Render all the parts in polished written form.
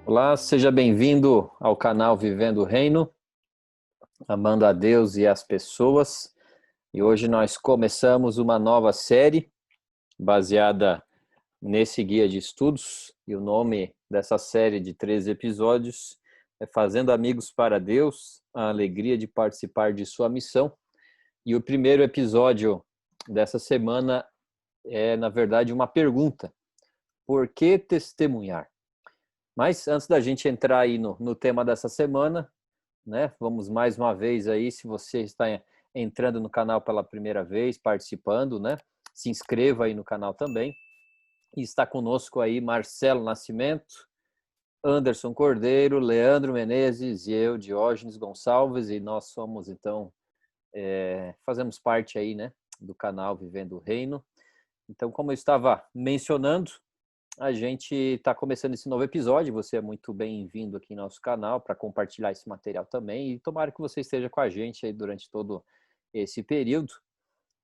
Olá, seja bem-vindo ao canal Vivendo o Reino, amando a Deus e as pessoas. E hoje nós começamos uma nova série baseada nesse guia de estudos. E o nome dessa série de 13 episódios é Fazendo Amigos para Deus, a alegria de participar de sua missão. E o primeiro episódio dessa semana é, na verdade, uma pergunta: por que testemunhar? Mas antes da gente entrar aí no tema dessa semana, né? Vamos mais uma vez aí, se você está entrando no canal pela primeira vez, participando, né? Se inscreva aí no canal também. E está conosco aí Marcelo Nascimento, Anderson Cordeiro, Leandro Menezes e eu, Diógenes Gonçalves, e nós somos então, fazemos parte aí, né? Do canal Vivendo o Reino. Então, como eu estava mencionando, a gente está começando esse novo episódio. Você é muito bem-vindo aqui no nosso canal para compartilhar esse material também. E tomara que você esteja com a gente aí durante todo esse período.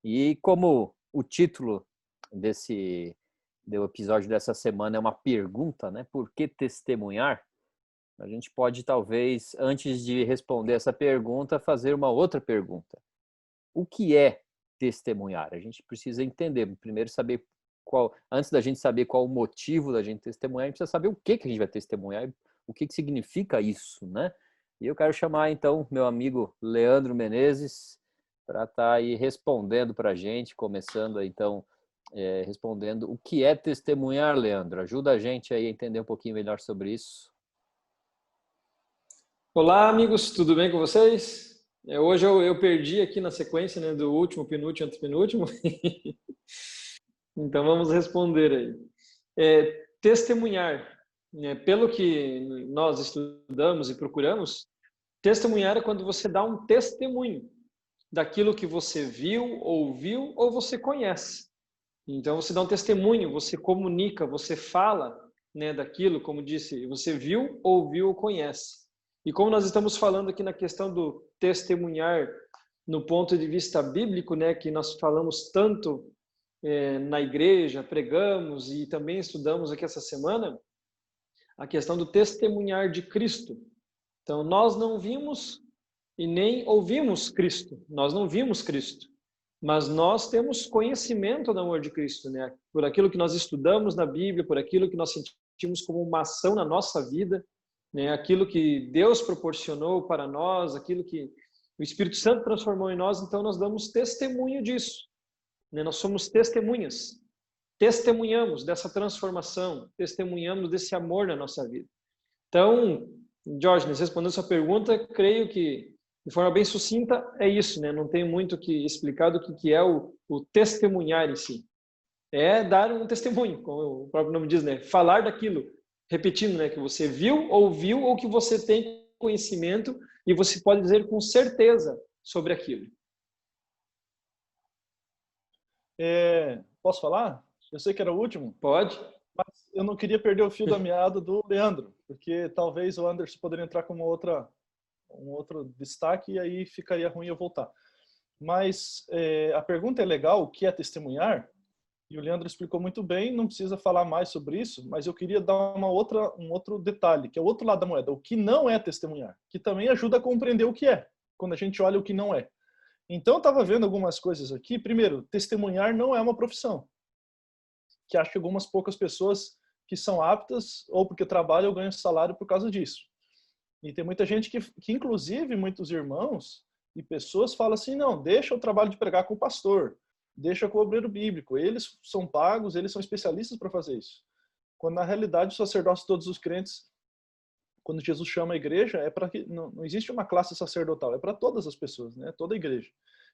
E como o título do episódio dessa semana é uma pergunta, né? Por que testemunhar? A gente pode, talvez, antes de responder essa pergunta, fazer uma outra pergunta. O que é testemunhar? A gente precisa entender, primeiro saber antes da gente saber qual o motivo da gente testemunhar, a gente precisa saber o que a gente vai testemunhar, o que significa isso, né? E eu quero chamar, então, meu amigo Leandro Menezes para estar aí respondendo para a gente, começando, então, respondendo o que é testemunhar, Leandro. Ajuda a gente aí a entender um pouquinho melhor sobre isso. Olá, amigos, tudo bem com vocês? Hoje eu perdi aqui na sequência, né, do último, penúltimo, antepenúltimo. Então vamos responder aí. Testemunhar, né, pelo que nós estudamos e procuramos, testemunhar é quando você dá um testemunho daquilo que você viu, ouviu ou você conhece. Então você dá um testemunho, você comunica, você fala, né, daquilo, como disse, você viu, ouviu ou conhece. E como nós estamos falando aqui na questão do testemunhar no ponto de vista bíblico, né, que nós falamos tanto na igreja, pregamos e também estudamos aqui essa semana, a questão do testemunhar de Cristo. Então nós não vimos e nem ouvimos Cristo, nós não vimos Cristo, mas nós temos conhecimento do amor de Cristo, né? Por aquilo que nós estudamos na Bíblia, por aquilo que nós sentimos como uma ação na nossa vida, né? Aquilo que Deus proporcionou para nós, aquilo que o Espírito Santo transformou em nós, então nós damos testemunho disso, né? Nós somos testemunhas, testemunhamos dessa transformação, testemunhamos desse amor na nossa vida. Então, Diógenes, respondendo a sua pergunta, creio que de forma bem sucinta é isso, né? Não tem muito o que explicar do que é o testemunhar em si. É dar um testemunho, como o próprio nome diz, né? Falar daquilo, repetindo, né? Que você viu, ouviu ou que você tem conhecimento e você pode dizer com certeza sobre aquilo. Posso falar? Eu sei que era o último. Pode. Mas eu não queria perder o fio da meada do Leandro, porque talvez o Anderson poderia entrar com um outro destaque e aí ficaria ruim eu voltar. Mas a pergunta é legal, o que é testemunhar? E o Leandro explicou muito bem, não precisa falar mais sobre isso, mas eu queria dar um outro detalhe, que é o outro lado da moeda, o que não é testemunhar, que também ajuda a compreender o que é, quando a gente olha o que não é. Então eu estava vendo algumas coisas aqui. Primeiro, testemunhar não é uma profissão, que acho que algumas poucas pessoas que são aptas, ou porque trabalham, ganham salário por causa disso. E tem muita gente que inclusive, muitos irmãos e pessoas falam assim, não, deixa o trabalho de pregar com o pastor, deixa com o obreiro bíblico, eles são pagos, eles são especialistas para fazer isso. Quando na realidade o sacerdócio de todos os crentes, quando Jesus chama a igreja, é para que não existe uma classe sacerdotal, é para todas as pessoas, né? Toda a igreja.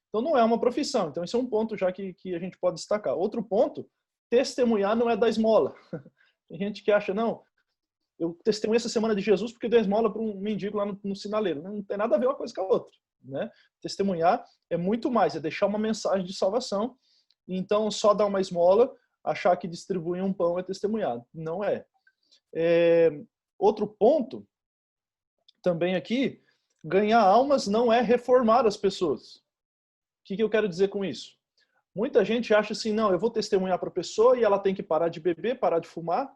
Então não é uma profissão. Então esse é um ponto já que a gente pode destacar. Outro ponto, testemunhar não é dar esmola. Tem gente que acha, não, eu testemunhei essa semana de Jesus porque dei esmola para um mendigo lá no sinaleiro. Não tem nada a ver uma coisa com a outra, né? Testemunhar é muito mais, é deixar uma mensagem de salvação. Então só dar uma esmola, achar que distribuir um pão é testemunhar. Não é. Outro ponto, também aqui, ganhar almas não é reformar as pessoas. O que eu quero dizer com isso? Muita gente acha assim, não, eu vou testemunhar para a pessoa e ela tem que parar de beber, parar de fumar,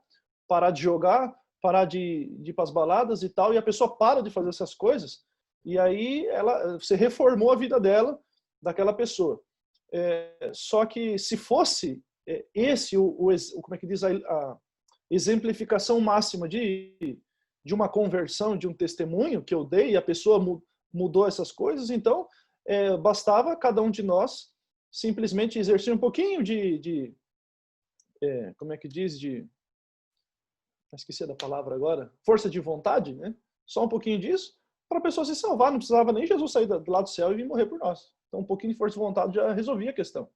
parar de jogar, parar de ir para as baladas e tal, e a pessoa para de fazer essas coisas, e aí você reformou a vida dela, daquela pessoa. Só que se fosse esse como é que diz, a exemplificação máxima de uma conversão, de um testemunho que eu dei, e a pessoa mudou essas coisas, então bastava cada um de nós simplesmente exercer um pouquinho como é que diz, esqueci da palavra agora, força de vontade, né? Só um pouquinho disso, para a pessoa se salvar. Não precisava nem Jesus sair do lado do céu e vir morrer por nós. Então, um pouquinho de força de vontade já resolvia a questão.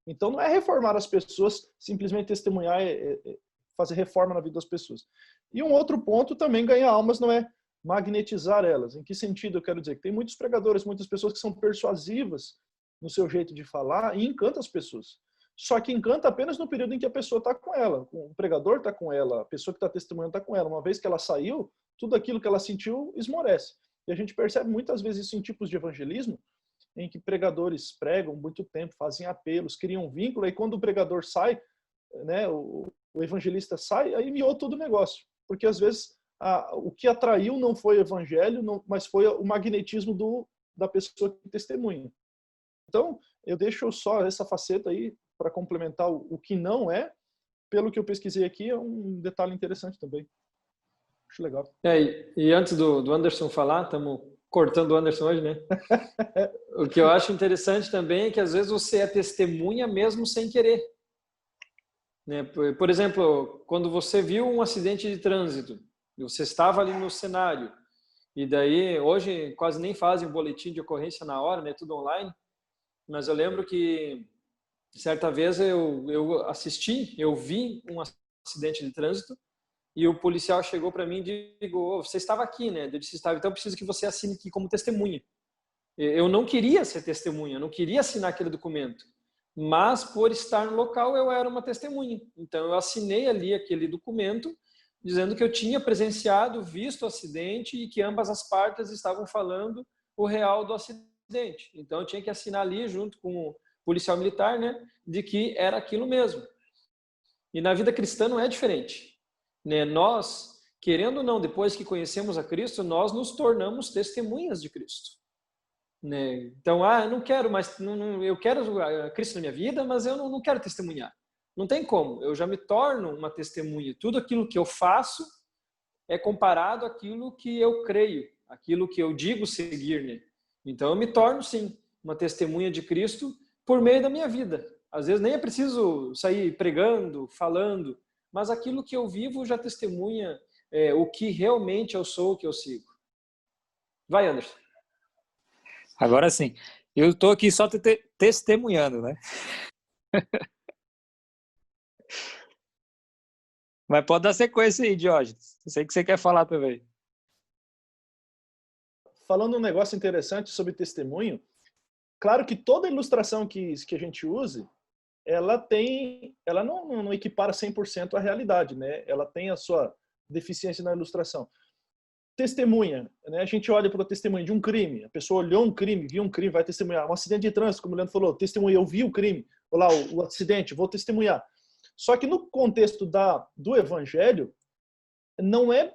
Então, não é reformar as pessoas, simplesmente testemunhar, fazer reforma na vida das pessoas. E um outro ponto também, ganhar almas não é magnetizar elas. Em que sentido eu quero dizer? Que tem muitos pregadores, muitas pessoas que são persuasivas no seu jeito de falar e encanta as pessoas. Só que encanta apenas no período em que a pessoa está com ela. O pregador está com ela, a pessoa que está testemunhando está com ela. Uma vez que ela saiu, tudo aquilo que ela sentiu esmorece. E a gente percebe muitas vezes isso em tipos de evangelismo, em que pregadores pregam muito tempo, fazem apelos, criam um vínculo, e quando o pregador sai, né, o evangelista sai, aí miou todo o negócio. Porque às vezes o que atraiu não foi o evangelho, mas foi o magnetismo da pessoa que testemunha. Então, eu deixo só essa faceta aí para complementar o que não é. Pelo que eu pesquisei aqui, é um detalhe interessante também. Acho legal. E antes do Anderson falar, estamos cortando o Anderson hoje, né? O que eu acho interessante também é que às vezes você é testemunha mesmo sem querer. Né? Por exemplo, quando você viu um acidente de trânsito, você estava ali no cenário, e daí hoje quase nem fazem boletim de ocorrência na hora, né? Tudo online. Mas eu lembro que certa vez eu vi um acidente de trânsito e o policial chegou para mim e disse: você estava aqui, né? Eu disse: estava, então eu preciso que você assine aqui como testemunha. Eu não queria ser testemunha, não queria assinar aquele documento, mas por estar no local eu era uma testemunha. Então eu assinei ali aquele documento dizendo que eu tinha presenciado, visto o acidente e que ambas as partes estavam falando o real do acidente. Então eu tinha que assinar ali junto com o policial militar, né, de que era aquilo mesmo. E na vida cristã não é diferente, né? Nós, querendo ou não, depois que conhecemos a Cristo, nós nos tornamos testemunhas de Cristo, né? Então, eu não quero mais, eu quero a Cristo na minha vida, mas eu não quero testemunhar. Não tem como, eu já me torno uma testemunha. Tudo aquilo que eu faço é comparado àquilo que eu creio, aquilo que eu digo seguir, né? Então eu me torno, sim, uma testemunha de Cristo por meio da minha vida. Às vezes nem é preciso sair pregando, falando, mas aquilo que eu vivo já testemunha o que realmente eu sou, o que eu sigo. Vai, Anderson. Agora sim, eu estou aqui só testemunhando, né? Mas pode dar sequência aí, Diógenes. Eu sei que você quer falar também. Falando um negócio interessante sobre testemunho, claro que toda ilustração que a gente use, ela não equipara 100% à realidade, né? Ela tem a sua deficiência na ilustração. Testemunha, né? A gente olha para o testemunho de um crime, a pessoa olhou um crime, viu um crime, vai testemunhar. Um acidente de trânsito, como o Leandro falou, testemunha, eu vi o crime, olha lá, o acidente, vou testemunhar. Só que no contexto do evangelho, não é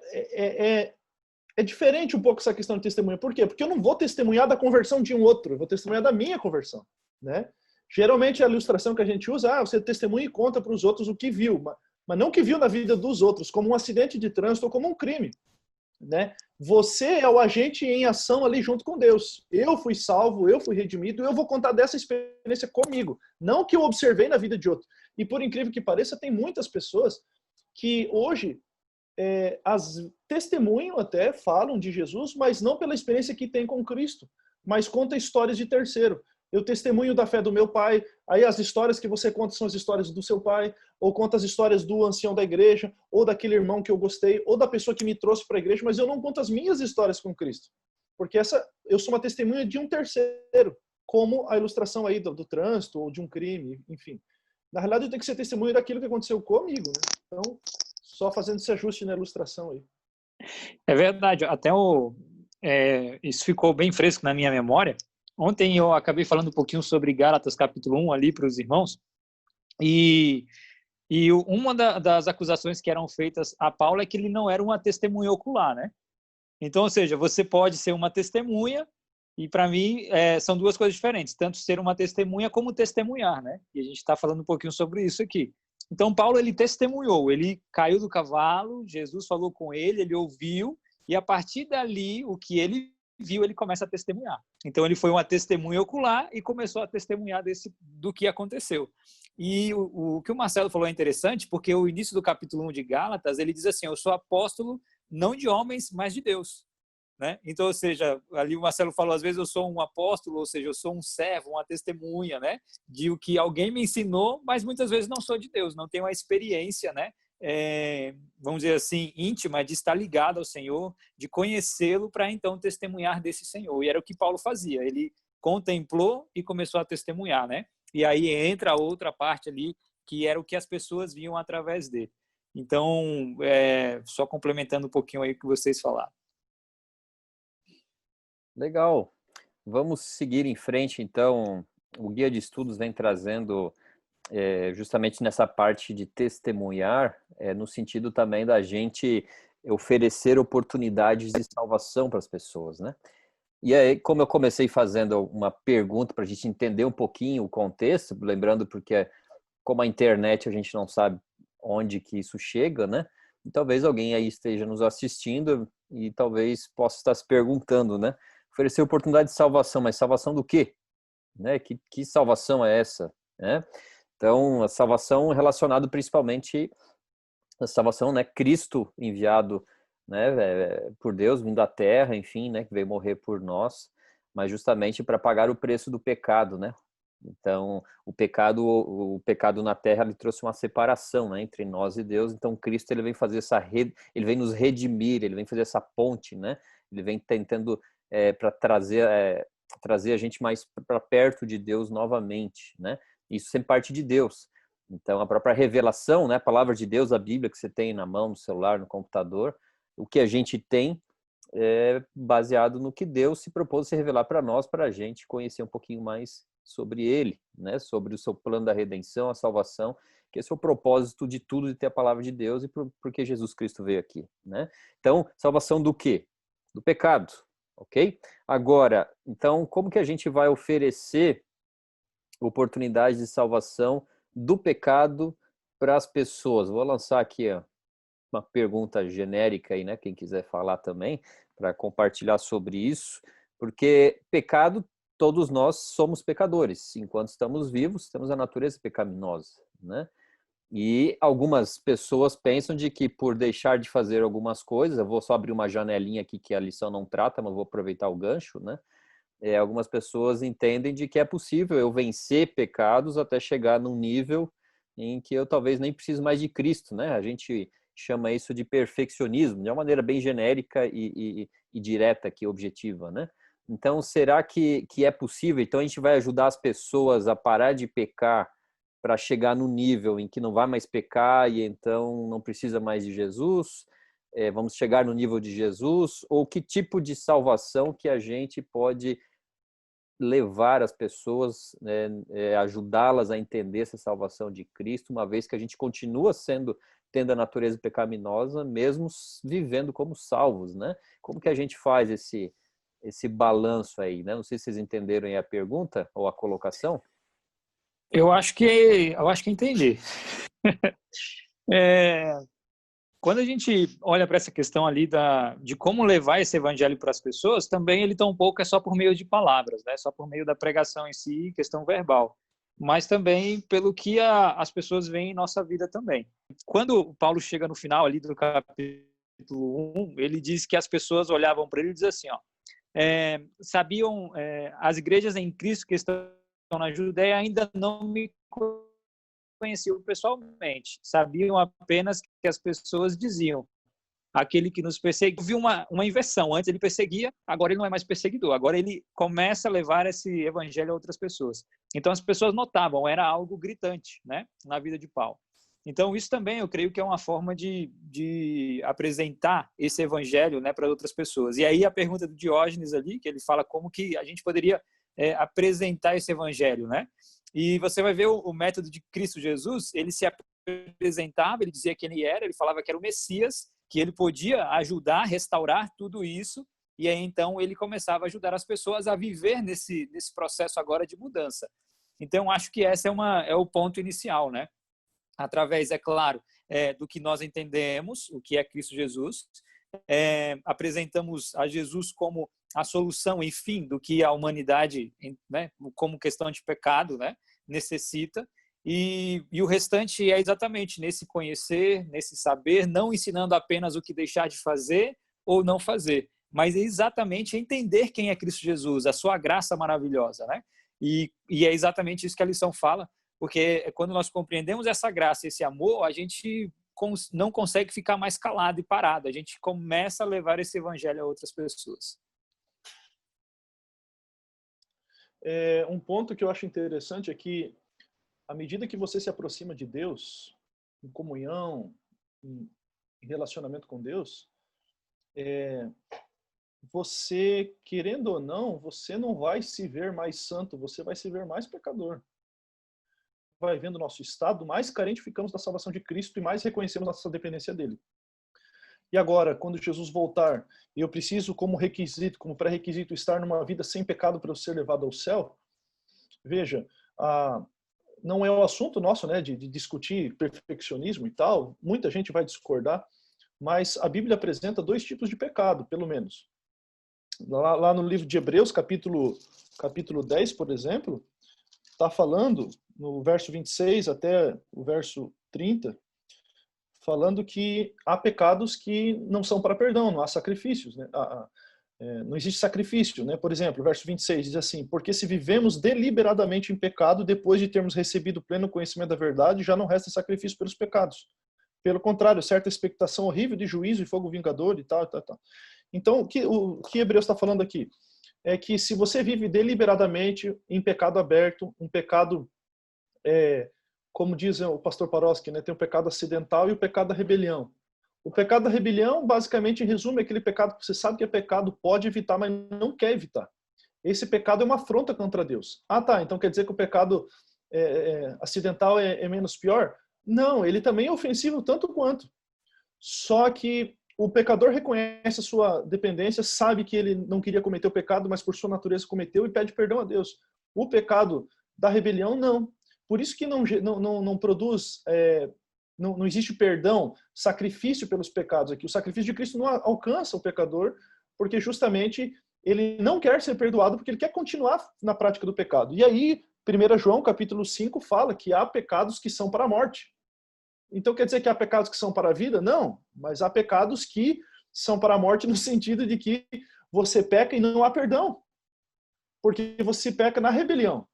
diferente um pouco essa questão de testemunha. Por quê? Porque eu não vou testemunhar da conversão de um outro, eu vou testemunhar da minha conversão, né? Geralmente a ilustração que a gente usa, você testemunha e conta para os outros o que viu, mas não o que viu na vida dos outros, como um acidente de trânsito ou como um crime, né? Você é o agente em ação ali junto com Deus. Eu fui salvo, eu fui redimido, eu vou contar dessa experiência comigo, não que eu observei na vida de outro. E por incrível que pareça, tem muitas pessoas que hoje as testemunham até, falam de Jesus, mas não pela experiência que tem com Cristo, mas conta histórias de terceiro. Eu testemunho da fé do meu pai, aí as histórias que você conta são as histórias do seu pai, ou conta as histórias do ancião da igreja, ou daquele irmão que eu gostei, ou da pessoa que me trouxe para a igreja, mas eu não conto as minhas histórias com Cristo. Porque eu sou uma testemunha de um terceiro, como a ilustração aí do trânsito, ou de um crime, enfim. Na realidade, eu tenho que ser testemunha daquilo que aconteceu comigo, né? Então, só fazendo esse ajuste na ilustração aí. É verdade, até isso ficou bem fresco na minha memória. Ontem eu acabei falando um pouquinho sobre Gálatas capítulo 1 ali para os irmãos, e E uma das acusações que eram feitas a Paulo é que ele não era uma testemunha ocular, né? Então, ou seja, você pode ser uma testemunha, e para mim são duas coisas diferentes, tanto ser uma testemunha como testemunhar, né? E a gente está falando um pouquinho sobre isso aqui. Então, Paulo, ele testemunhou, ele caiu do cavalo, Jesus falou com ele ouviu, e a partir dali, o que ele viu, ele começa a testemunhar. Então, ele foi uma testemunha ocular e começou a testemunhar do que aconteceu. E o que o Marcelo falou é interessante, porque o início do capítulo 1 de Gálatas, ele diz assim, eu sou apóstolo não de homens, mas de Deus. Né? Então, ou seja, ali o Marcelo falou, às vezes eu sou um apóstolo, ou seja, eu sou um servo, uma testemunha, né? De o que alguém me ensinou, mas muitas vezes não sou de Deus, não tenho uma experiência, né? Vamos dizer assim, íntima, de estar ligado ao Senhor, de conhecê-lo para então testemunhar desse Senhor. E era o que Paulo fazia, ele contemplou e começou a testemunhar, né? E aí entra a outra parte ali, que era o que as pessoas viam através dele. Então, só complementando um pouquinho aí o que vocês falaram. Legal. Vamos seguir em frente, então. O Guia de Estudos vem trazendo justamente nessa parte de testemunhar, no sentido também da gente oferecer oportunidades de salvação para as pessoas, né? E aí, como eu comecei fazendo uma pergunta para a gente entender um pouquinho o contexto, lembrando porque como a internet a gente não sabe onde que isso chega, né? E talvez alguém aí esteja nos assistindo e talvez possa estar se perguntando, né? Oferecer oportunidade de salvação, mas salvação do quê? Né? Que salvação é essa? Né? Então, a salvação relacionada principalmente a salvação, né? Cristo enviado, né? Por Deus, vindo à Terra, enfim, né? Que veio morrer por nós, mas justamente para pagar o preço do pecado, né? Então, o pecado na Terra, ele trouxe uma separação, né, entre nós e Deus. Então, Cristo, ele vem fazer ele vem nos redimir, ele vem fazer essa ponte, né? Ele vem tentando para trazer a gente mais para perto de Deus novamente, né? Isso sempre parte de Deus. Então, a própria revelação, né, a palavra de Deus, a Bíblia que você tem na mão, no celular, no computador, o que a gente tem é baseado no que Deus se propôs a se revelar para nós, para a gente conhecer um pouquinho mais sobre ele, né? Sobre o seu plano da redenção, a salvação, que esse é o propósito de tudo, de ter a palavra de Deus e porque Jesus Cristo veio aqui, né? Então, salvação do quê? Do pecado, ok? Agora, então, como que a gente vai oferecer oportunidade de salvação do pecado para as pessoas? Vou lançar aqui uma pergunta genérica aí, né? Quem quiser falar também, para compartilhar sobre isso, porque pecado, todos nós somos pecadores. Enquanto estamos vivos, temos a natureza pecaminosa, né? E algumas pessoas pensam de que por deixar de fazer algumas coisas, eu vou só abrir uma janelinha aqui que a lição não trata, mas vou aproveitar o gancho, né? Algumas pessoas entendem de que é possível eu vencer pecados até chegar num nível em que eu talvez nem precise mais de Cristo, né? A gente chama isso de perfeccionismo, de uma maneira bem genérica e direta aqui, objetiva, né? Então, será que é possível? Então, a gente vai ajudar as pessoas a parar de pecar para chegar no nível em que não vai mais pecar e então não precisa mais de Jesus? Vamos chegar no nível de Jesus? Ou que tipo de salvação que a gente pode levar as pessoas, né, ajudá-las a entender essa salvação de Cristo, uma vez que a gente continua tendo a natureza pecaminosa, mesmo vivendo como salvos, né? Como que a gente faz esse balanço aí, né? Não sei se vocês entenderam aí a pergunta ou a colocação. Eu acho que entendi. Quando a gente olha para essa questão ali de como levar esse evangelho para as pessoas, também ele tão pouco é só por meio de palavras, né? Só por meio da pregação em si, questão verbal, mas também pelo que as pessoas veem em nossa vida também. Quando Paulo chega no final ali do capítulo 1, ele diz que as pessoas olhavam para ele e diziam assim, ó, sabiam, as igrejas em Cristo que estão na Judéia ainda não me conheciam pessoalmente, sabiam apenas que as pessoas diziam, aquele que nos perseguiu. Houve uma inversão, antes ele perseguia, agora ele não é mais perseguidor, agora ele começa a levar esse evangelho a outras pessoas. Então as pessoas notavam, era algo gritante, né, na vida de Paulo. Então isso também eu creio que é uma forma de apresentar esse evangelho, né, para outras pessoas. E aí a pergunta do Diógenes ali, que ele fala como que a gente poderia apresentar esse evangelho, né? E você vai ver o método de Cristo Jesus, ele se apresentava, ele dizia quem ele era, ele falava que era o Messias, que ele podia ajudar, restaurar tudo isso, e aí então ele começava a ajudar as pessoas a viver nesse processo agora de mudança. Então, acho que esse é o ponto inicial, né? Através, é claro, do que nós entendemos, o que é Cristo Jesus, apresentamos a Jesus como a solução, enfim, do que a humanidade, né, como questão de pecado, né, necessita, e o restante é exatamente nesse conhecer, nesse saber, não ensinando apenas o que deixar de fazer ou não fazer, mas é exatamente entender quem é Cristo Jesus, a sua graça maravilhosa, né? E é exatamente isso que a lição fala, porque quando nós compreendemos essa graça, esse amor, a gente não consegue ficar mais calado e parado, a gente começa a levar esse evangelho a outras pessoas. Um ponto que eu acho interessante é que, à medida que você se aproxima de Deus, em comunhão, em relacionamento com Deus, você, querendo ou não, você não vai se ver mais santo, você vai se ver mais pecador. Vai vendo o nosso estado, mais carente ficamos da salvação de Cristo e mais reconhecemos nossa dependência dele. E agora, quando Jesus voltar, e eu preciso como requisito, como pré-requisito, estar numa vida sem pecado para eu ser levado ao céu, veja, não é o assunto nosso, né, de discutir perfeccionismo e tal, muita gente vai discordar, mas a Bíblia apresenta 2 tipos de pecado, pelo menos. Lá no livro de Hebreus, capítulo 10, por exemplo, está falando, no verso 26 até o verso 30, falando que há pecados que não são para perdão, não há sacrifícios, né? Não existe sacrifício, né? Por exemplo, o verso 26 diz assim: porque se vivemos deliberadamente em pecado, depois de termos recebido pleno conhecimento da verdade, já não resta sacrifício pelos pecados. Pelo contrário, certa expectação horrível de juízo e fogo vingador e tal, tal, tal. Então, o que Hebreus está falando aqui é que se você vive deliberadamente em pecado aberto, um pecado, como diz o pastor Paroski, né, tem o pecado acidental e o pecado da rebelião. O pecado da rebelião, basicamente, em resumo, é aquele pecado que você sabe que é pecado, pode evitar, mas não quer evitar. Esse pecado é uma afronta contra Deus. Ah, tá, então quer dizer que o pecado acidental é menos pior? Não, ele também é ofensivo tanto quanto. Só que o pecador reconhece a sua dependência, sabe que ele não queria cometer o pecado, mas por sua natureza cometeu e pede perdão a Deus. O pecado da rebelião, não. Por isso que não produz, não existe perdão, sacrifício pelos pecados aqui. O sacrifício de Cristo não alcança o pecador, porque justamente ele não quer ser perdoado, porque ele quer continuar na prática do pecado. E aí, 1 João capítulo 5 fala que há pecados que são para a morte. Então quer dizer que há pecados que são para a vida? Não, mas há pecados que são para a morte no sentido de que você peca e não há perdão. Porque você peca na rebelião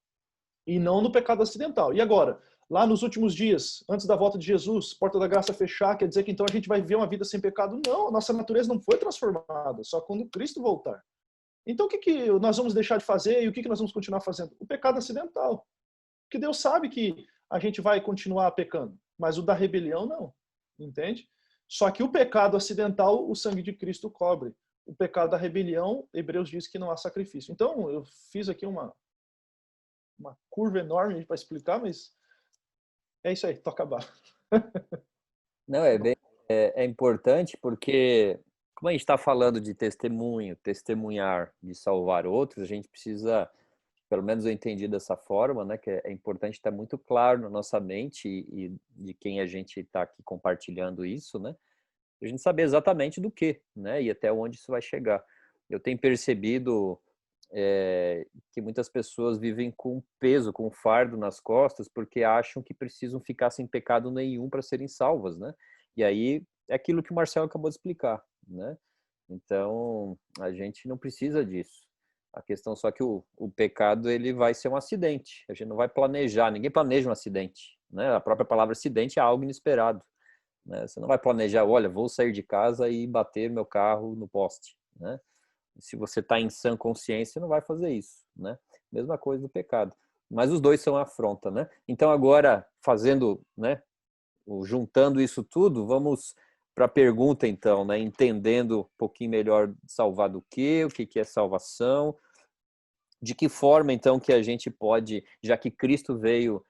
e não no pecado acidental. E agora, lá nos últimos dias, antes da volta de Jesus, porta da graça fechar, quer dizer que então a gente vai viver uma vida sem pecado? Não, a nossa natureza não foi transformada, só quando Cristo voltar. Então o que nós vamos deixar de fazer e o que nós vamos continuar fazendo? O pecado acidental. Porque Deus sabe que a gente vai continuar pecando, mas o da rebelião não, entende? Só que o pecado acidental, o sangue de Cristo cobre. O pecado da rebelião, Hebreus diz que não há sacrifício. Então, eu fiz aqui uma curva enorme para explicar, mas é isso aí, toca a barra. Não, é importante porque, como a gente está falando de testemunho, testemunhar, de salvar outros, a gente precisa, pelo menos eu entendi dessa forma, né, que é importante estar muito claro na nossa mente e de quem a gente está aqui compartilhando isso, né, a gente saber exatamente do que, né, e até onde isso vai chegar. Eu tenho percebido que muitas pessoas vivem com peso, com fardo nas costas, porque acham que precisam ficar sem pecado nenhum para serem salvas, né? E aí é aquilo que o Marcelo acabou de explicar, né? Então a gente não precisa disso. A questão só que o pecado ele vai ser um acidente. A gente não vai planejar, ninguém planeja um acidente, né? A própria palavra acidente é algo inesperado, né? Você não vai planejar, olha, vou sair de casa e bater meu carro no poste, né? Se você está em sã consciência, não vai fazer isso, né? Mesma coisa do pecado. Mas os dois são afronta, né? Então agora, fazendo, né, juntando isso tudo, vamos para a pergunta então, né? Entendendo um pouquinho melhor salvar do quê, o que é salvação, de que forma então que a gente pode, já que Cristo veio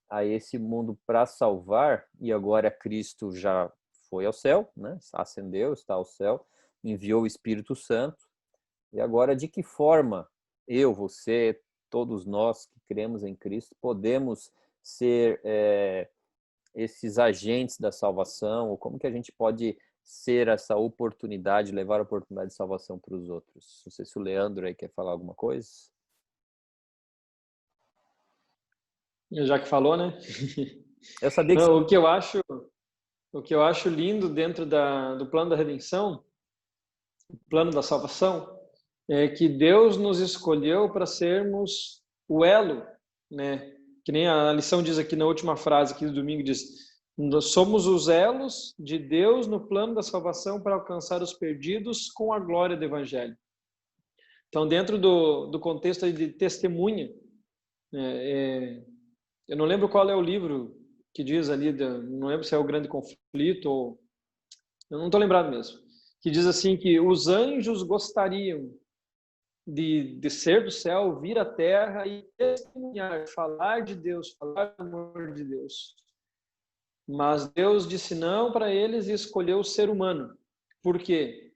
a esse mundo para salvar, e agora Cristo já foi ao céu, né? Ascendeu, está ao céu, enviou o Espírito Santo, e agora de que forma eu, você, todos nós que cremos em Cristo, podemos ser esses agentes da salvação, ou como que a gente pode ser essa oportunidade, levar a oportunidade de salvação para os outros? Não sei se o Leandro aí quer falar alguma coisa. Já que falou, né? Eu sabia que... Não, o que eu acho lindo dentro do plano da redenção, o plano da salvação, é que Deus nos escolheu para sermos o elo, né? Que nem a lição diz aqui na última frase aqui do domingo, diz: nós somos os elos de Deus no plano da salvação para alcançar os perdidos com a glória do Evangelho. Então, dentro do contexto de testemunha, eu não lembro qual é o livro que diz ali, não lembro se é o Grande Conflito ou... Eu não estou lembrado mesmo. Que diz assim que os anjos gostariam de ser do céu, vir à terra e testemunhar, falar de Deus, falar do amor de Deus. Mas Deus disse não para eles e escolheu o ser humano. Por quê?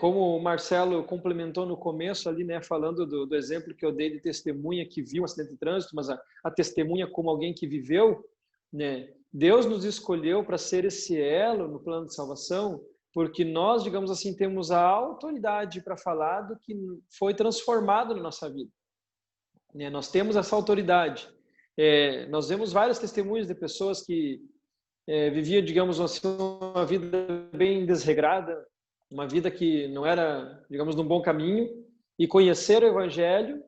Como o Marcelo complementou no começo ali, né, falando do exemplo que eu dei de testemunha que viu um acidente de trânsito, mas a testemunha como alguém que viveu, né? Deus nos escolheu para ser esse elo no plano de salvação, porque nós, digamos assim, temos a autoridade para falar do que foi transformado na nossa vida. Né? Nós temos essa autoridade. Nós vemos vários testemunhos de pessoas que viviam, digamos assim, uma vida bem desregrada, uma vida que não era, digamos, num bom caminho, e conheceram o Evangelho,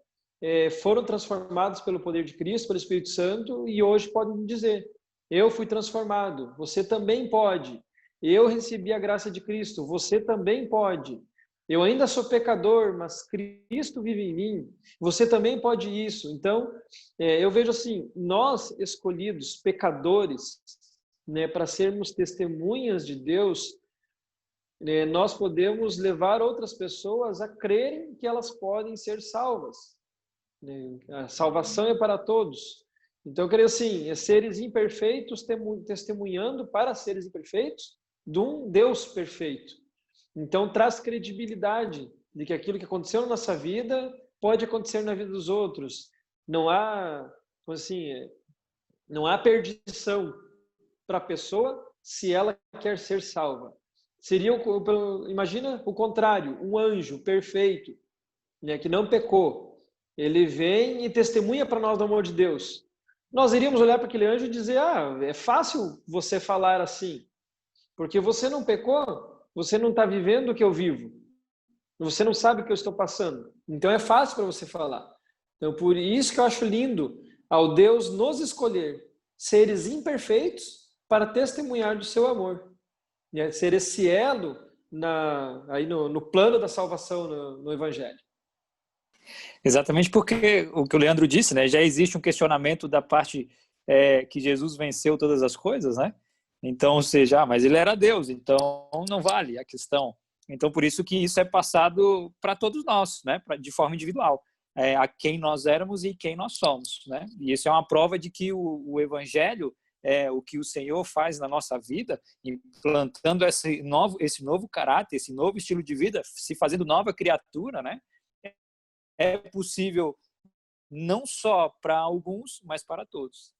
foram transformados pelo poder de Cristo, pelo Espírito Santo, e hoje podem dizer: eu fui transformado, você também pode. Eu recebi a graça de Cristo, você também pode. Eu ainda sou pecador, mas Cristo vive em mim. Você também pode isso. Então, eu vejo assim, nós escolhidos, pecadores, né, para sermos testemunhas de Deus, nós podemos levar outras pessoas a crerem que elas podem ser salvas. A salvação é para todos. Então, eu creio assim, seres imperfeitos testemunhando para seres imperfeitos de um Deus perfeito. Então, traz credibilidade de que aquilo que aconteceu na nossa vida pode acontecer na vida dos outros. Não há, assim, não há perdição para a pessoa se ela quer ser salva. Seria, imagina o contrário, um anjo perfeito, né, que não pecou. Ele vem e testemunha para nós do amor de Deus. Nós iríamos olhar para aquele anjo e dizer: é fácil você falar assim, porque você não pecou, você não está vivendo o que eu vivo, você não sabe o que eu estou passando, então é fácil para você falar. Então, por isso que eu acho lindo ao Deus nos escolher seres imperfeitos para testemunhar do seu amor, né? Ser esse elo aí no plano da salvação no Evangelho. Exatamente, porque o que o Leandro disse, né, já existe um questionamento da parte que Jesus venceu todas as coisas, né? Então, ou seja, mas ele era Deus, então não vale a questão. Então, por isso que isso é passado para todos nós, né? De forma individual, a quem nós éramos e quem nós somos, né? E isso é uma prova de que o Evangelho, o que o Senhor faz na nossa vida, implantando esse novo caráter, esse novo estilo de vida, se fazendo nova criatura, né? É possível não só para alguns, mas para todos.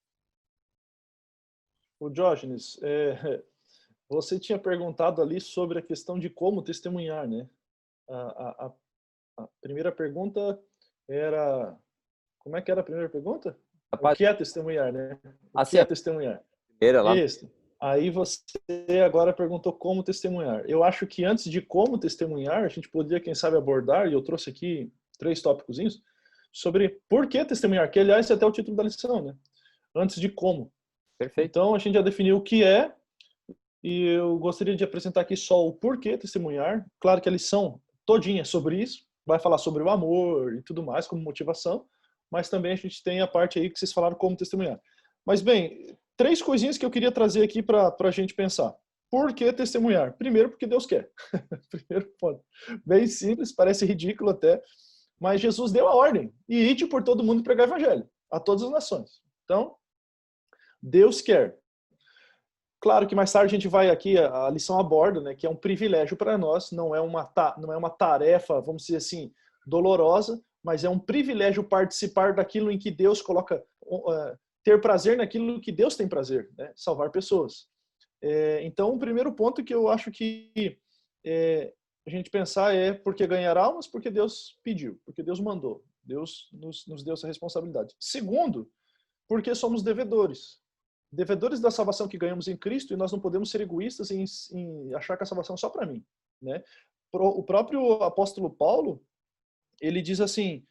O Diógenes, você tinha perguntado ali sobre a questão de como testemunhar, né? A primeira pergunta era... Como é que era a primeira pergunta? O que é testemunhar, né? O que é testemunhar? Isso. Aí você agora perguntou como testemunhar. Eu acho que antes de como testemunhar, a gente poderia, quem sabe, abordar, e eu trouxe aqui 3 tópicozinhos, sobre por que testemunhar, que aliás é até o título da lição, né? Antes de como. Perfeito. Então a gente já definiu o que é, e eu gostaria de apresentar aqui só o porquê testemunhar. Claro que a lição todinha é sobre isso, vai falar sobre o amor e tudo mais, como motivação, mas também a gente tem a parte aí que vocês falaram como testemunhar. Mas bem, 3 coisinhas que eu queria trazer aqui para a gente pensar. Por que testemunhar? Primeiro, porque Deus quer. Primeiro ponto. Bem simples, parece ridículo até, mas Jesus deu a ordem: e ide por todo mundo pregar o evangelho, a todas as nações. Então, Deus quer. Claro que mais tarde a gente vai aqui, a lição aborda, né, que é um privilégio para nós, não é uma tarefa, vamos dizer assim, dolorosa, mas é um privilégio participar daquilo em que Deus coloca, ter prazer naquilo que Deus tem prazer, né, salvar pessoas. Então, o primeiro ponto que eu acho que a gente pensar é porque ganhar almas, porque Deus pediu, porque Deus mandou, Deus nos deu essa responsabilidade. Segundo, porque somos devedores. Devedores da salvação que ganhamos em Cristo, e nós não podemos ser egoístas em achar que a salvação é só para mim, né? O próprio apóstolo Paulo, ele diz assim,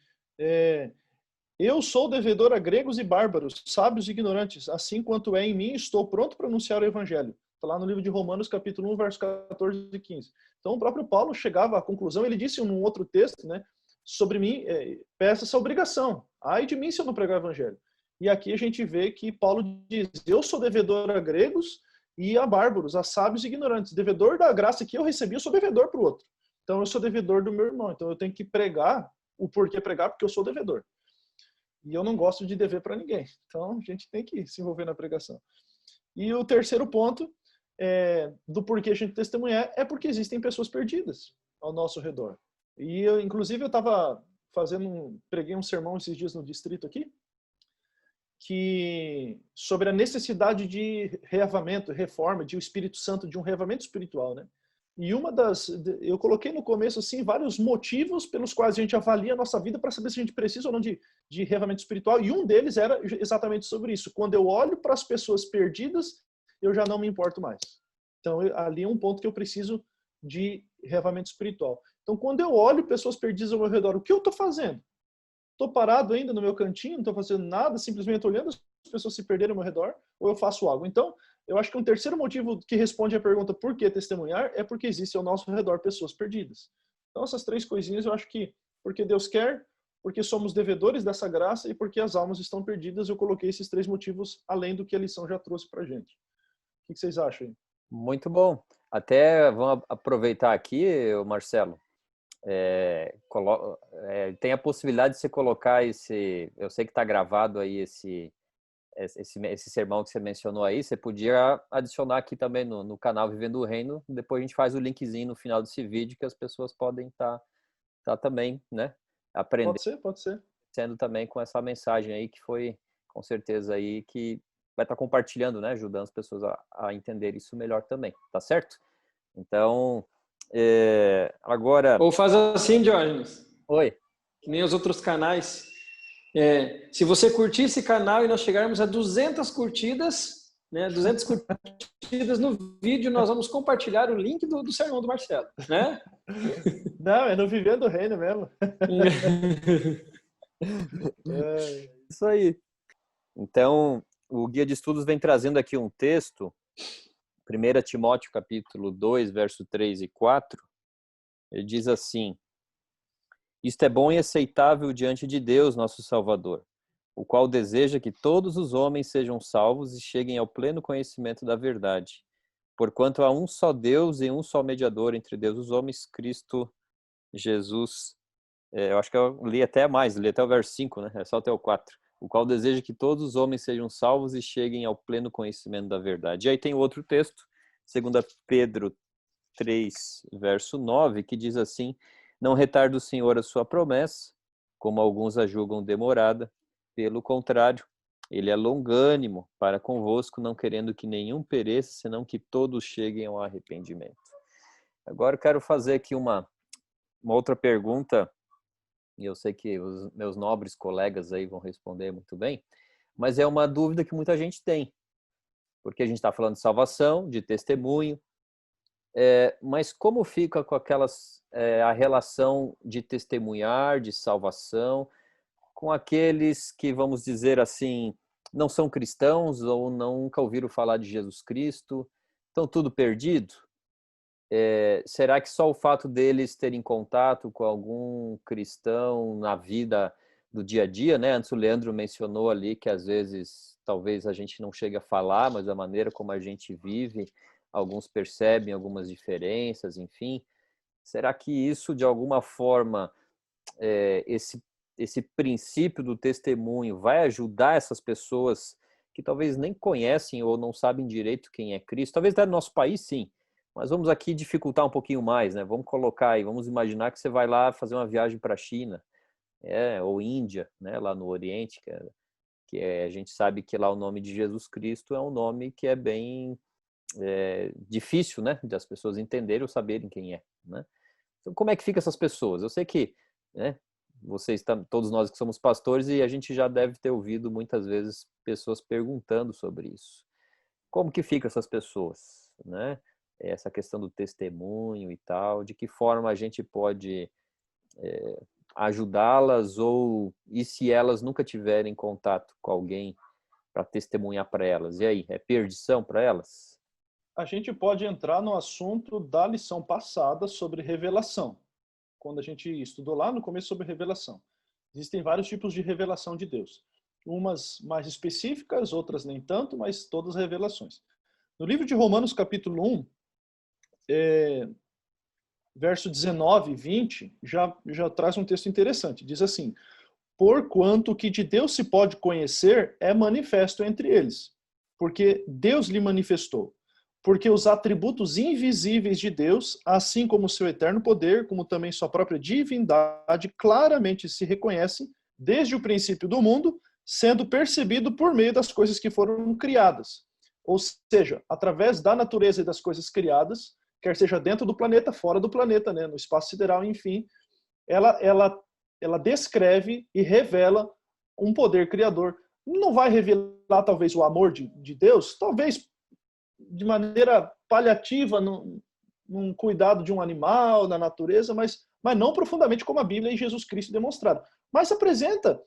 eu sou devedor a gregos e bárbaros, sábios e ignorantes, assim quanto é em mim, estou pronto para anunciar o evangelho. Está lá no livro de Romanos, capítulo 1, verso 14 e 15. Então, o próprio Paulo chegava à conclusão, ele disse num outro texto, né, sobre mim, peça essa obrigação. Ai de mim se eu não pregar o evangelho. E aqui a gente vê que Paulo diz, eu sou devedor a gregos e a bárbaros, a sábios e ignorantes. Devedor da graça que eu recebi, eu sou devedor para o outro. Então eu sou devedor do meu irmão. Então eu tenho que pregar o porquê pregar, porque eu sou devedor. E eu não gosto de dever para ninguém. Então a gente tem que se envolver na pregação. E o terceiro ponto do porquê a gente testemunhar é porque existem pessoas perdidas ao nosso redor. E inclusive eu estava preguei um sermão esses dias no distrito aqui, sobre a necessidade de reavamento, reforma, de o Espírito Santo, de um reavamento espiritual, né? E eu coloquei no começo assim vários motivos pelos quais a gente avalia a nossa vida para saber se a gente precisa ou não de reavamento espiritual, e um deles era exatamente sobre isso. Quando eu olho para as pessoas perdidas, eu já não me importo mais. Então ali é um ponto que eu preciso de reavamento espiritual. Então quando eu olho pessoas perdidas ao meu redor, o que eu estou fazendo? Estou parado ainda no meu cantinho, não estou fazendo nada, simplesmente olhando as pessoas se perderem ao meu redor, ou eu faço algo? Então, eu acho que um terceiro motivo que responde à pergunta por que testemunhar é porque existe ao nosso redor pessoas perdidas. Então, essas três coisinhas eu acho que porque Deus quer, porque somos devedores dessa graça e porque as almas estão perdidas, eu coloquei esses três motivos além do que a lição já trouxe para a gente. O que vocês acham aí? Muito bom. Até vamos aproveitar aqui, Marcelo. Tem a possibilidade de você colocar eu sei que está gravado aí esse sermão que você mencionou aí, você podia adicionar aqui também no canal Vivendo o Reino, depois a gente faz o linkzinho no final desse vídeo que as pessoas podem estar também, né, aprendendo. Pode ser. Sendo também com essa mensagem aí que foi, com certeza aí, que vai estar compartilhando, né, ajudando as pessoas a entender isso melhor também, tá certo? Então, agora... Ou faz assim, Diógenes. Oi. Que nem os outros canais. Se você curtir esse canal e nós chegarmos a 200 curtidas, né, 200 curtidas no vídeo, nós vamos compartilhar o link do sermão do Marcelo, né? Não, é no Vivendo o Reino mesmo. Isso aí. Então, o Guia de Estudos vem trazendo aqui um texto, 1 Timóteo capítulo 2, verso 3 e 4, ele diz assim: isto é bom e aceitável diante de Deus, nosso Salvador, o qual deseja que todos os homens sejam salvos e cheguem ao pleno conhecimento da verdade. Porquanto há um só Deus e um só mediador entre Deus e os homens, Cristo Jesus. Eu acho que eu li até o verso 5, né? É só até o 4. O qual deseja que todos os homens sejam salvos e cheguem ao pleno conhecimento da verdade. E aí tem outro texto, 2 Pedro 3, verso 9, que diz assim: não retarda o Senhor a sua promessa, como alguns a julgam demorada. Pelo contrário, ele é longânimo para convosco, não querendo que nenhum pereça, senão que todos cheguem ao arrependimento. Agora eu quero fazer aqui uma outra pergunta, e eu sei que os meus nobres colegas aí vão responder muito bem, mas é uma dúvida que muita gente tem, porque a gente está falando de salvação, de testemunho, mas como fica com a relação de testemunhar, de salvação, com aqueles que, vamos dizer assim, não são cristãos ou nunca ouviram falar de Jesus Cristo, estão tudo perdido? Será que só o fato deles terem contato com algum cristão na vida do dia a dia, né? Antes o Leandro mencionou ali que às vezes talvez a gente não chegue a falar, mas a maneira como a gente vive, alguns percebem algumas diferenças, enfim. Será que isso de alguma forma, esse princípio do testemunho vai ajudar essas pessoas que que talvez nem conhecem ou não sabem direito quem é Cristo. Talvez até no nosso país, sim. Mas vamos aqui dificultar um pouquinho mais, né? Vamos colocar aí, vamos imaginar que você vai lá fazer uma viagem para a China, ou Índia, né? Lá no Oriente, a gente sabe que lá o nome de Jesus Cristo é um nome que é bem difícil, né? De as pessoas entenderem ou saberem quem é, né? Então, como é que ficam essas pessoas? Eu sei que, né? Todos nós que somos pastores, e a gente já deve ter ouvido muitas vezes pessoas perguntando sobre isso. Como que ficam essas pessoas, né? Essa questão do testemunho e tal, de que forma a gente pode ajudá-las, e se elas nunca tiverem contato com alguém para testemunhar para elas, e aí, é perdição para elas? A gente pode entrar no assunto da lição passada sobre revelação, quando a gente estudou lá no começo sobre revelação. Existem vários tipos de revelação de Deus. Umas mais específicas, outras nem tanto, mas todas revelações. No livro de Romanos, capítulo 1, verso 19 e 20, já traz um texto interessante. Diz assim: porquanto o que de Deus se pode conhecer é manifesto entre eles, porque Deus lhe manifestou. Porque os atributos invisíveis de Deus, assim como seu eterno poder, como também sua própria divindade, claramente se reconhecem desde o princípio do mundo, sendo percebido por meio das coisas que foram criadas. Ou seja, através da natureza e das coisas criadas, quer seja dentro do planeta, fora do planeta, né, no espaço sideral, enfim, ela descreve e revela um poder criador. Não vai revelar, talvez, o amor de Deus, talvez de maneira paliativa, num cuidado de um animal, na natureza, mas não profundamente como a Bíblia e Jesus Cristo demonstraram. Mas apresenta,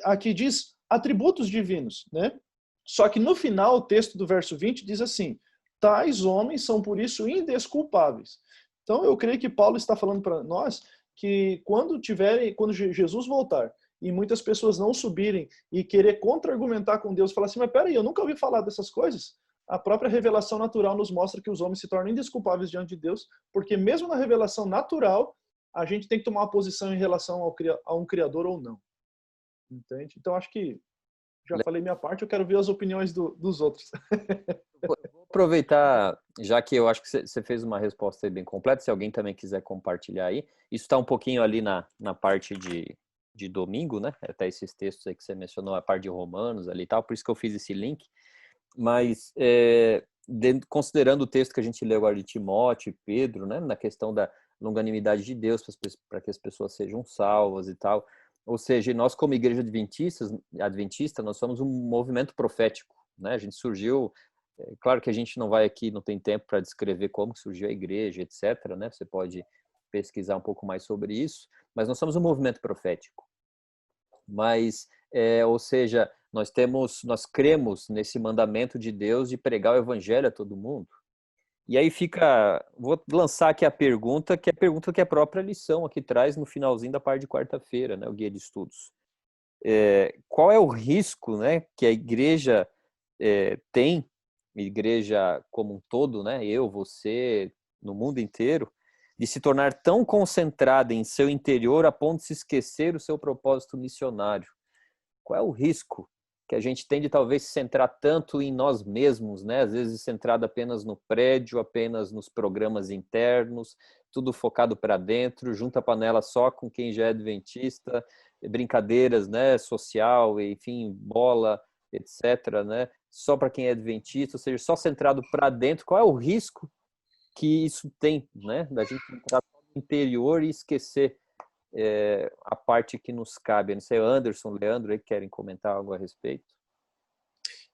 aqui diz, atributos divinos, né? Só que no final, o texto do verso 20 diz assim: tais homens são por isso indesculpáveis. Então eu creio que Paulo está falando para nós que quando Jesus voltar e muitas pessoas não subirem e querer contra-argumentar com Deus, falar assim, mas peraí, eu nunca ouvi falar dessas coisas. A própria revelação natural nos mostra que os homens se tornam indesculpáveis diante de Deus, porque mesmo na revelação natural, a gente tem que tomar uma posição em relação a um Criador ou não. Entende? Então, acho que já falei minha parte, eu quero ver as opiniões dos outros. Vou aproveitar, já que eu acho que você fez uma resposta bem completa, se alguém também quiser compartilhar aí. Isso está um pouquinho ali na parte de domingo, né? Até esses textos aí que você mencionou, a parte de Romanos ali e tal, por isso que eu fiz esse link. Mas, considerando o texto que a gente leu agora de Timóteo e Pedro, né, na questão da longanimidade de Deus para que as pessoas sejam salvas e tal, ou seja, nós como igreja adventista, nós somos um movimento profético, né? A gente surgiu, claro que a gente não vai aqui, não tem tempo para descrever como surgiu a igreja, etc., né? Você pode pesquisar um pouco mais sobre isso, mas nós somos um movimento profético. Mas, ou seja, nós cremos nesse mandamento de Deus de pregar o evangelho a todo mundo. E aí vou lançar aqui a pergunta que a própria lição aqui traz no finalzinho da parte de quarta-feira, né, o guia de estudos. Qual é o risco, né, que a igreja tem, igreja como um todo, né, eu, você, no mundo inteiro, de se tornar tão concentrada em seu interior a ponto de se esquecer o seu propósito missionário? Qual é o risco que a gente tem de talvez se centrar tanto em nós mesmos, né? Às vezes centrado apenas no prédio, apenas nos programas internos, tudo focado para dentro, junta a panela só com quem já é adventista, brincadeiras, né? Social, enfim, bola, etc., né? Só para quem é adventista, ou seja, só centrado para dentro. Qual é o risco que isso tem, né? Da gente entrar no interior e esquecer a parte que nos cabe? Não sei, Anderson, Leandro, aí querem comentar algo a respeito?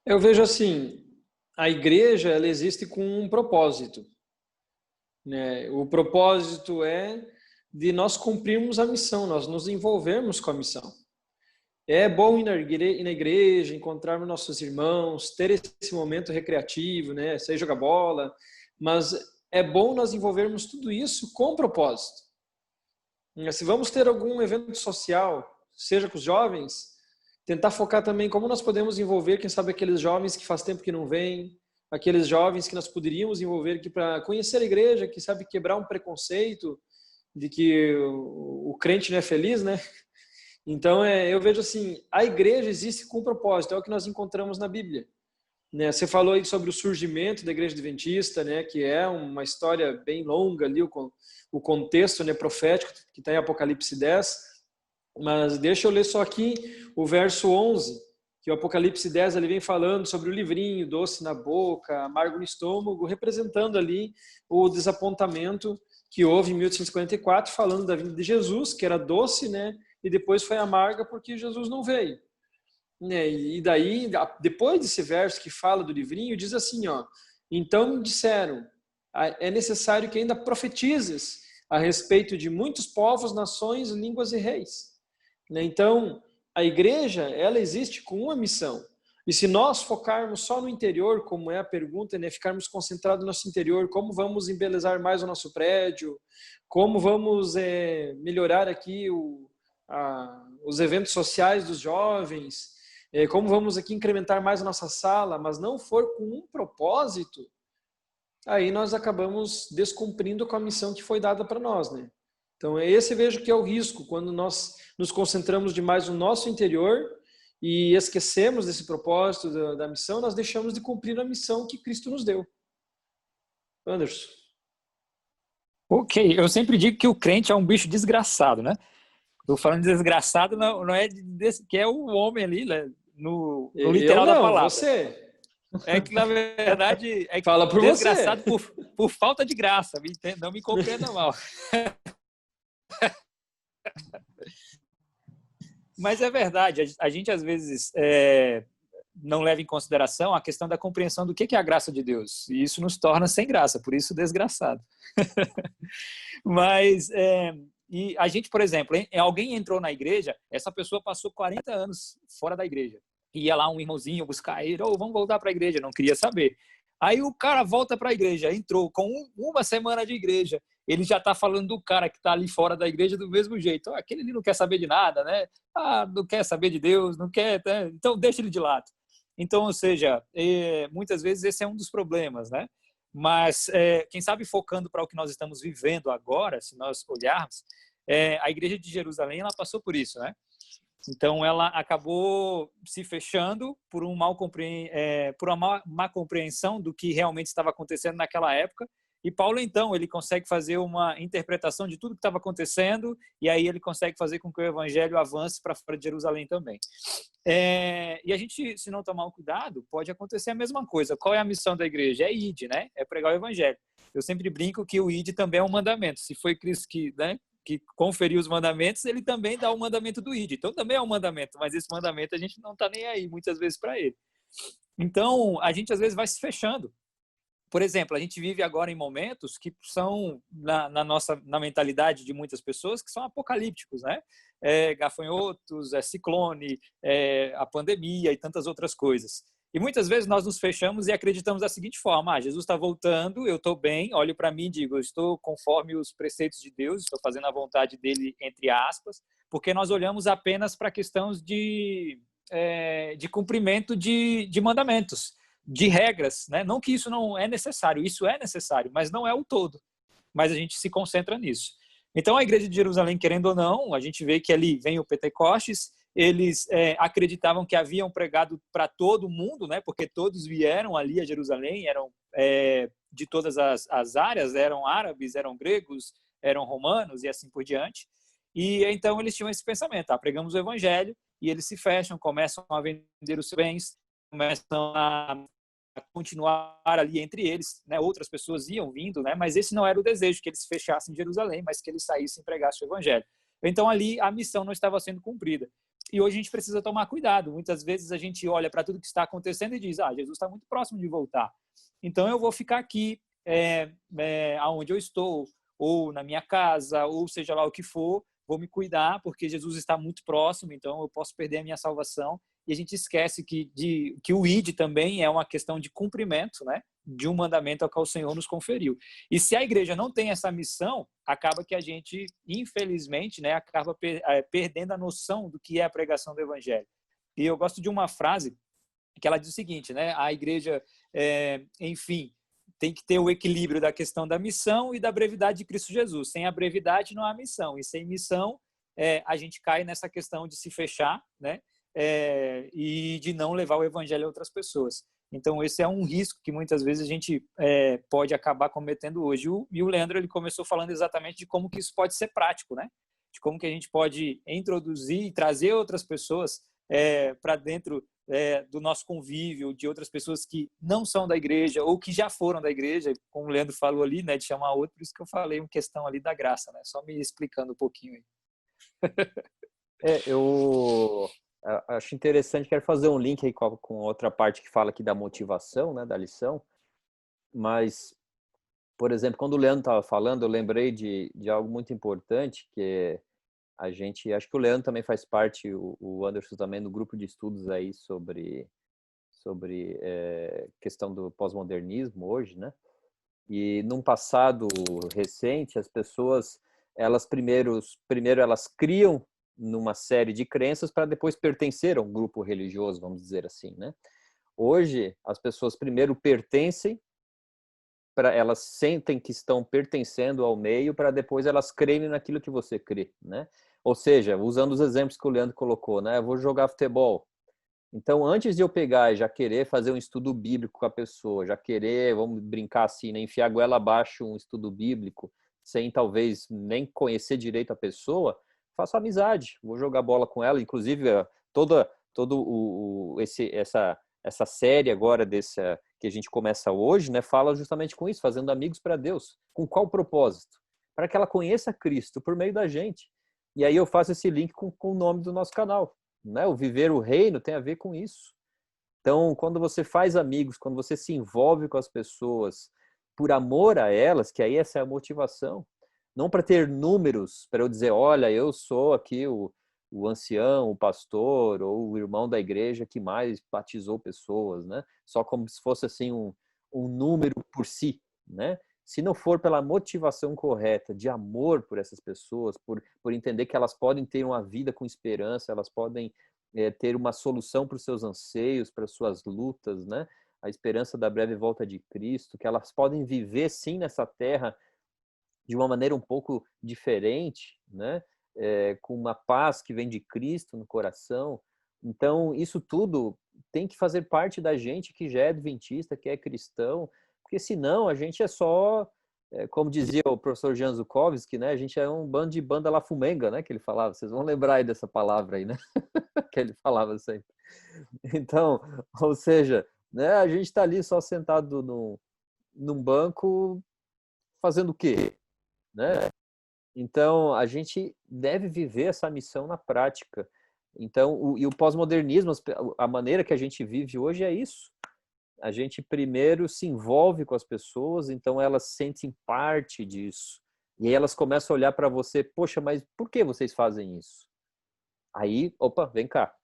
Eu vejo assim, a igreja ela existe com um propósito, né? O propósito é de nós cumprirmos a missão, nós nos envolvermos com a missão. É bom ir na igreja, encontrarmos nossos irmãos, ter esse momento recreativo, né? Sair jogar bola, mas é bom nós envolvermos tudo isso com propósito. Se vamos ter algum evento social, seja com os jovens, tentar focar também como nós podemos envolver, quem sabe, aqueles jovens que faz tempo que não vêm, aqueles jovens que nós poderíamos envolver aqui para conhecer a igreja, que sabe quebrar um preconceito de que o crente não é feliz, né? Então, eu vejo assim, a igreja existe com propósito, é o que nós encontramos na Bíblia. Né? Você falou aí sobre o surgimento da Igreja Adventista, né? Que é uma história bem longa ali, o contexto, né, profético que está em Apocalipse 10. Mas deixa eu ler só aqui o verso 11, que o Apocalipse 10 ele vem falando sobre o livrinho, doce na boca, amargo no estômago, representando ali o desapontamento que houve em 1844, falando da vinda de Jesus, que era doce, né? E depois foi amarga porque Jesus não veio. E daí, depois desse verso que fala do livrinho, diz assim, ó, então me disseram, é necessário que ainda profetizes a respeito de muitos povos, nações, línguas e reis. Então, a igreja, ela existe com uma missão. E se nós focarmos só no interior, como é a pergunta, né, ficarmos concentrados no nosso interior, como vamos embelezar mais o nosso prédio, como vamos melhorar aqui os eventos sociais dos jovens, como vamos aqui incrementar mais a nossa sala, mas não for com um propósito, aí nós acabamos descumprindo com a missão que foi dada para nós, né? Então, esse vejo que é o risco, quando nós nos concentramos demais no nosso interior e esquecemos desse propósito da missão, nós deixamos de cumprir a missão que Cristo nos deu. Anderson. Ok, eu sempre digo que o crente é um bicho desgraçado, né? Estou falando de desgraçado, não é que é o homem ali, né? No literal da palavra. Você. É que, na verdade, é fala por desgraçado você. por falta de graça, não me compreenda mal. Mas é verdade, a gente às vezes não leva em consideração a questão da compreensão do que é a graça de Deus. E isso nos torna sem graça, por isso desgraçado. Mas... E a gente, por exemplo, alguém entrou na igreja, essa pessoa passou 40 anos fora da igreja. Ia lá um irmãozinho buscar ele, vamos voltar para a igreja, não queria saber. Aí o cara volta para a igreja, entrou com uma semana de igreja, ele já está falando do cara que está ali fora da igreja do mesmo jeito. Aquele ali não quer saber de nada, né? Não quer saber de Deus, não quer, né? Então deixa ele de lado. Então, ou seja, muitas vezes esse é um dos problemas, né? Mas, quem sabe focando para o que nós estamos vivendo agora, se nós olharmos, a igreja de Jerusalém ela passou por isso, né? Então, ela acabou se fechando por uma má compreensão do que realmente estava acontecendo naquela época. E Paulo, então, ele consegue fazer uma interpretação de tudo que estava acontecendo e aí ele consegue fazer com que o evangelho avance para fora de Jerusalém também. E a gente, se não tomar um cuidado, pode acontecer a mesma coisa. Qual é a missão da igreja? É id, né? É pregar o evangelho. Eu sempre brinco que o id também é um mandamento. Se foi Cristo que conferiu os mandamentos, ele também dá o mandamento do id. Então, também é um mandamento, mas esse mandamento a gente não está nem aí, muitas vezes, para ele. Então, a gente, às vezes, vai se fechando. Por exemplo, a gente vive agora em momentos que são, na mentalidade de muitas pessoas, que são apocalípticos, né? Gafanhotos, ciclone, a pandemia e tantas outras coisas. E muitas vezes nós nos fechamos e acreditamos da seguinte forma: Jesus está voltando, eu estou bem, olho para mim e digo, eu estou conforme os preceitos de Deus, estou fazendo a vontade dele, entre aspas, porque nós olhamos apenas para questões de cumprimento de mandamentos, de regras, né? Não que isso não é necessário, isso é necessário, mas não é o todo. Mas a gente se concentra nisso. Então, a igreja de Jerusalém, querendo ou não, a gente vê que ali vem o Pentecostes, eles acreditavam que haviam pregado para todo mundo, né? Porque todos vieram ali a Jerusalém, eram de todas as áreas, eram árabes, eram gregos, eram romanos e assim por diante. E então eles tinham esse pensamento: pregamos o evangelho, e eles se fecham, começam a vender os seus bens, começam a continuar ali entre eles, né? Outras pessoas iam vindo, né? Mas esse não era o desejo, que eles fechassem Jerusalém, mas que eles saíssem e pregassem o evangelho. Então ali a missão não estava sendo cumprida. E hoje a gente precisa tomar cuidado. Muitas vezes a gente olha para tudo que está acontecendo e diz: Jesus está muito próximo de voltar. Então eu vou ficar aqui aonde eu estou, ou na minha casa, ou seja lá o que for, vou me cuidar, porque Jesus está muito próximo, então eu posso perder a minha salvação. E a gente esquece que o id também é uma questão de cumprimento, né, de um mandamento ao qual o Senhor nos conferiu. E se a igreja não tem essa missão, acaba que a gente, infelizmente, né, acaba perdendo a noção do que é a pregação do evangelho. E eu gosto de uma frase que ela diz o seguinte, né, a igreja, enfim, tem que ter o equilíbrio da questão da missão e da brevidade de Cristo Jesus. Sem a brevidade não há missão, e sem missão a gente cai nessa questão de se fechar, né? E de não levar o evangelho a outras pessoas. Então, esse é um risco que muitas vezes a gente pode acabar cometendo hoje. E o Leandro, ele começou falando exatamente de como que isso pode ser prático, né? De como que a gente pode introduzir e trazer outras pessoas para dentro do nosso convívio, de outras pessoas que não são da igreja ou que já foram da igreja, como o Leandro falou ali, né? De chamar outro, por isso que eu falei uma questão ali da graça, né? Só me explicando um pouquinho aí. Eu acho interessante, quero fazer um link aí com outra parte que fala aqui da motivação, né, da lição, mas, por exemplo, quando o Leandro estava falando, eu lembrei de algo muito importante, que a gente, acho que o Leandro também faz parte, o Anderson também, do grupo de estudos aí sobre questão do pós-modernismo hoje, né, e num passado recente, as pessoas, elas primeiro elas criam numa série de crenças para depois pertencer a um grupo religioso, vamos dizer assim, né? Hoje, as pessoas primeiro pertencem, elas sentem que estão pertencendo ao meio, para depois elas crerem naquilo que você crê, né? Ou seja, usando os exemplos que o Leandro colocou, né? Eu vou jogar futebol. Então, antes de eu pegar e já querer fazer um estudo bíblico com a pessoa, já querer, vamos brincar assim, né? Enfiar a goela abaixo um estudo bíblico, sem talvez nem conhecer direito a pessoa, faço amizade, vou jogar bola com ela. Inclusive, essa série agora que a gente começa hoje, né, fala justamente com isso, fazendo amigos para Deus. Com qual propósito? Para que ela conheça Cristo por meio da gente. E aí eu faço esse link com o nome do nosso canal, né? O Viver o Reino tem a ver com isso. Então, quando você faz amigos, quando você se envolve com as pessoas por amor a elas, que aí essa é a motivação, não para ter números, para eu dizer, olha, eu sou aqui o ancião, o pastor, ou o irmão da igreja que mais batizou pessoas, né? Só como se fosse assim um número por si, né? Se não for pela motivação correta, de amor por essas pessoas, por entender que elas podem ter uma vida com esperança, elas podem ter uma solução para os seus anseios, para as suas lutas, né? A esperança da breve volta de Cristo, que elas podem viver sim nessa terra de uma maneira um pouco diferente, né? Com uma paz que vem de Cristo no coração. Então, isso tudo tem que fazer parte da gente que já é adventista, que é cristão, porque senão a gente é só, como dizia o professor Jan Zukovsky, né? A gente é um bando de banda la fumenga, né? Que ele falava, vocês vão lembrar aí dessa palavra aí, né? Que ele falava sempre. Então, ou seja, né? A gente está ali só sentado num banco fazendo o quê? Né? Então, a gente deve viver essa missão na prática. Então, o pós-modernismo, a maneira que a gente vive hoje é isso. A gente primeiro se envolve com as pessoas, então elas sentem parte disso. E aí elas começam a olhar para você, poxa, mas por que vocês fazem isso? Aí, opa, vem cá.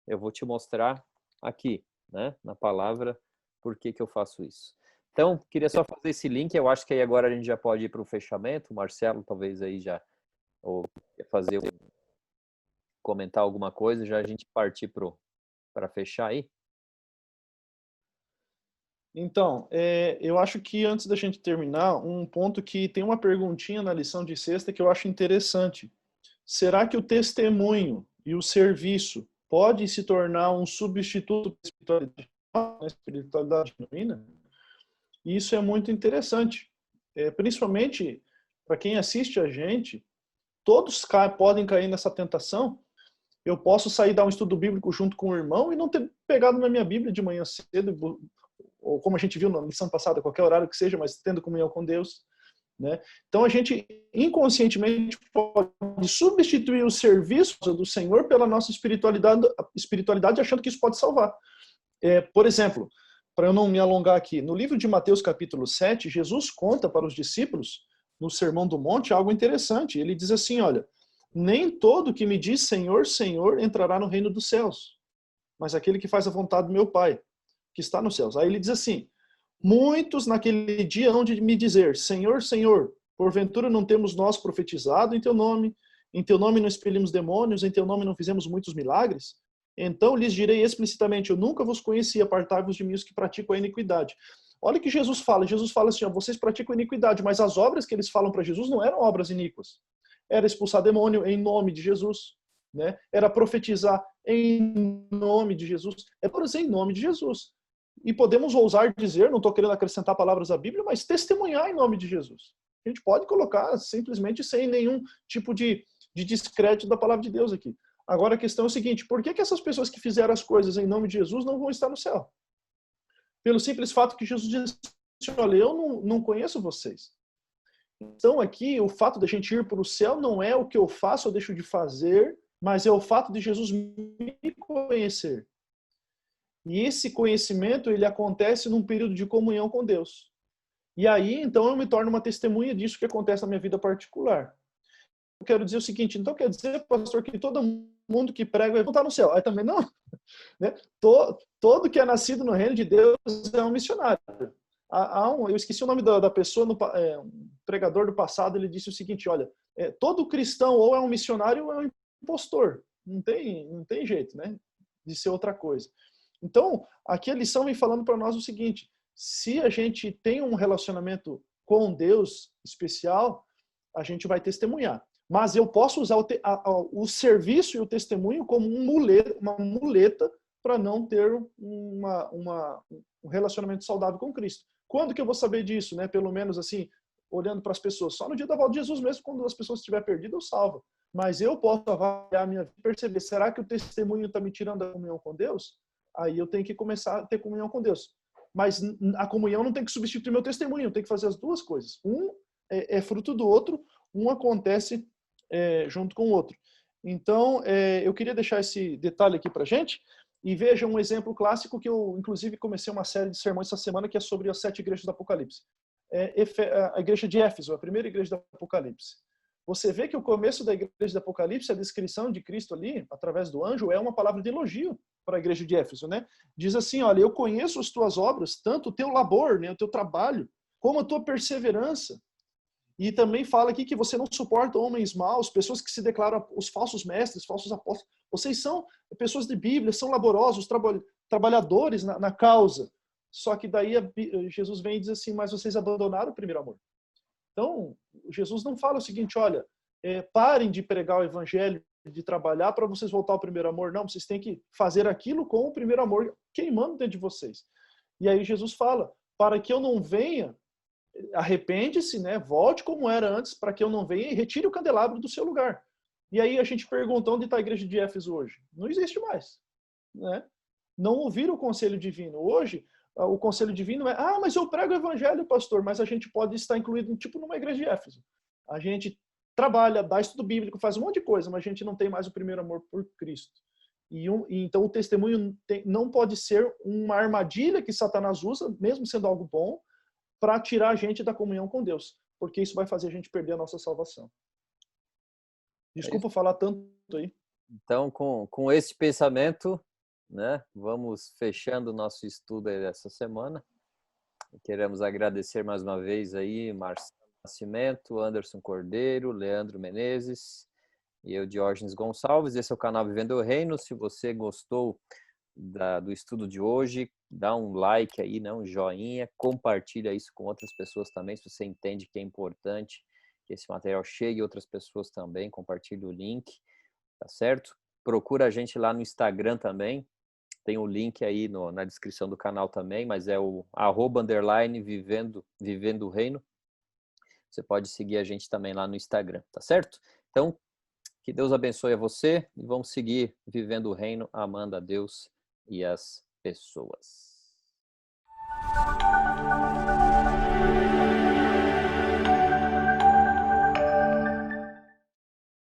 Eu vou te mostrar aqui, né, na palavra, por que eu faço isso. Então, queria só fazer esse link, eu acho que aí agora a gente já pode ir para o fechamento, o Marcelo talvez aí já, ou fazer, comentar alguma coisa, já a gente partir para fechar aí. Então, eu acho que antes da gente terminar, um ponto que tem uma perguntinha na lição de sexta que eu acho interessante. Será que o testemunho e o serviço pode se tornar um substituto da espiritualidade genuína? E isso é muito interessante, principalmente para quem assiste a gente, todos podem cair nessa tentação. Eu posso sair dar um estudo bíblico junto com o irmão e não ter pegado na minha Bíblia de manhã cedo, ou como a gente viu na lição passada, qualquer horário que seja, mas tendo comunhão com Deus, né? Então a gente inconscientemente pode substituir o serviço do Senhor pela nossa espiritualidade achando que isso pode salvar. Por exemplo, para eu não me alongar aqui, no livro de Mateus capítulo 7, Jesus conta para os discípulos, no Sermão do Monte, algo interessante. Ele diz assim, olha, nem todo que me diz Senhor, Senhor entrará no reino dos céus, mas aquele que faz a vontade do meu Pai, que está nos céus. Aí ele diz assim, muitos naquele dia hão de me dizer, Senhor, Senhor, porventura não temos nós profetizado em teu nome não expelimos demônios, em teu nome não fizemos muitos milagres? Então lhes direi explicitamente, eu nunca vos conheci, apartai-vos de mim os que praticam a iniquidade. Olha o que Jesus fala assim, ó, vocês praticam iniquidade, mas as obras que eles falam para Jesus não eram obras iníquas. era expulsar demônio em nome de Jesus, né? Era profetizar em nome de Jesus, era em nome de Jesus. E podemos ousar dizer, não estou querendo acrescentar palavras à Bíblia, mas testemunhar em nome de Jesus. A gente pode colocar simplesmente sem nenhum tipo de descrédito da palavra de Deus aqui. Agora a questão é o seguinte, por que essas pessoas que fizeram as coisas em nome de Jesus não vão estar no céu? Pelo simples fato que Jesus disse, olha, eu não conheço vocês. Então aqui, o fato de a gente ir para o céu não é o que eu faço ou deixo de fazer, mas é o fato de Jesus me conhecer. E esse conhecimento, ele acontece num período de comunhão com Deus. E aí, então, eu me torno uma testemunha disso que acontece na minha vida particular. Eu quero dizer o seguinte, então quer dizer, pastor, que todo mundo que prega vai voltar no céu. Aí também não. Né? Todo que é nascido no reino de Deus é um missionário. Eu esqueci o nome da pessoa, um pregador do passado, ele disse o seguinte, olha, todo cristão ou é um missionário ou é um impostor. Não tem jeito, né, de ser outra coisa. Então, aqui a lição vem falando para nós o seguinte, se a gente tem um relacionamento com Deus especial, a gente vai testemunhar. Mas eu posso usar o serviço e o testemunho como uma muleta para não ter um relacionamento saudável com Cristo. Quando que eu vou saber disso, né? Pelo menos assim, olhando para as pessoas. Só no dia da volta de Jesus mesmo, quando as pessoas estiverem perdidas, eu salvo. Mas eu posso avaliar a minha vida e perceber, será que o testemunho está me tirando da comunhão com Deus? Aí eu tenho que começar a ter comunhão com Deus. Mas a comunhão não tem que substituir meu testemunho, eu tenho que fazer as duas coisas. Um é fruto do outro, um acontece junto com o outro. Então, eu queria deixar esse detalhe aqui para a gente, e veja um exemplo clássico que eu, inclusive, comecei uma série de sermões essa semana, que é sobre as 7 igrejas do Apocalipse. A igreja de Éfeso, a primeira igreja do Apocalipse. Você vê que o começo da igreja do Apocalipse, a descrição de Cristo ali, através do anjo, é uma palavra de elogio para a igreja de Éfeso, né? Diz assim, olha, eu conheço as tuas obras, tanto o teu labor, né, o teu trabalho, como a tua perseverança. E também fala aqui que você não suporta homens maus, pessoas que se declaram os falsos mestres, falsos apóstolos. Vocês são pessoas de Bíblia, são laborosos, trabalhadores na causa. Só que daí Jesus vem e diz assim, mas vocês abandonaram o primeiro amor. Então, Jesus não fala o seguinte, olha, parem de pregar o evangelho, de trabalhar para vocês voltar ao primeiro amor. Não, vocês têm que fazer aquilo com o primeiro amor queimando dentro de vocês. E aí Jesus fala, para que eu não venha, arrepende-se, né? Volte como era antes, para que eu não venha e retire o candelabro do seu lugar. E aí a gente pergunta, onde está a igreja de Éfeso hoje? Não existe mais. Né? Não ouviram o conselho divino. Hoje, o conselho divino é, mas eu prego o evangelho, pastor, mas a gente pode estar incluído tipo numa igreja de Éfeso. A gente trabalha, dá estudo bíblico, faz um monte de coisa, mas a gente não tem mais o primeiro amor por Cristo. Então o testemunho não pode ser uma armadilha que Satanás usa, mesmo sendo algo bom, para tirar a gente da comunhão com Deus, porque isso vai fazer a gente perder a nossa salvação. Desculpa falar tanto aí. Então, com esse pensamento, né, vamos fechando o nosso estudo aí dessa semana. Queremos agradecer mais uma vez aí, Marcelo Nascimento, Anderson Cordeiro, Leandro Menezes e eu, Diógenes Gonçalves. Esse é o canal Vivendo o Reino. Se você gostou do estudo de hoje, dá um like aí, né, um joinha, compartilha isso com outras pessoas também, se você entende que é importante que esse material chegue a outras pessoas também, compartilhe o link, tá certo? Procura a gente lá no Instagram também, tem o link aí na descrição do canal também, mas é o @vivendo o reino. Você pode seguir a gente também lá no Instagram, tá certo? Então, que Deus abençoe a você e vamos seguir vivendo o reino, amando a Deus e as pessoas.